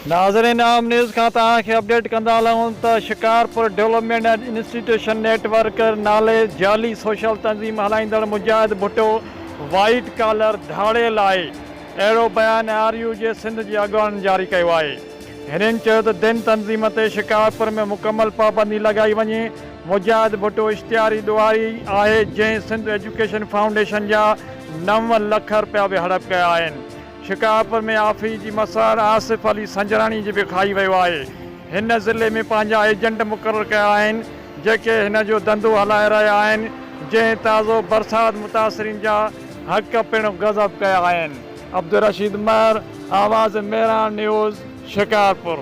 नाज़रीन आम न्यूज़ का तव्हांखे अपडेट कंदा हलूं त Shikarpur development and institution network नाले जाली सोशल तंज़ीम हलाईंदड़ मुजाहिद भुट्टो वाइट कॉलर धाड़ियल आहे। अहिड़ो बयानु RU जे सिंध जे अॻुवाणनि जारी कयो आहे। हिननि चयो त दिन तंज़ीम ते शिकारपुर में मुकमल पाबंदी लॻाई वञे। मुजाहिद भुट्टो इश्तिहारी ॾुआरी आहे जंहिं सिंध एजुकेशन फाउंडेशन जा 9 लख रुपया बि हड़प कया आहिनि। शिकारपुर में आफ़ी जी मसार आसिफ अली संजरानी जी बि खाई वियो आहे। हिन ज़िले में पंहिंजा एजेंट मुक़ररु कया आहिनि जेके हिन जो धंधो हलाए रहिया आहिनि, जंहिं ताज़ो बरसाति मुतासिरीन जा हक़ पिणु गज़ब कया आहिनि। अब्दुल रशीद महर, आवाज़ मेरा न्यूज़, शिकारपुर।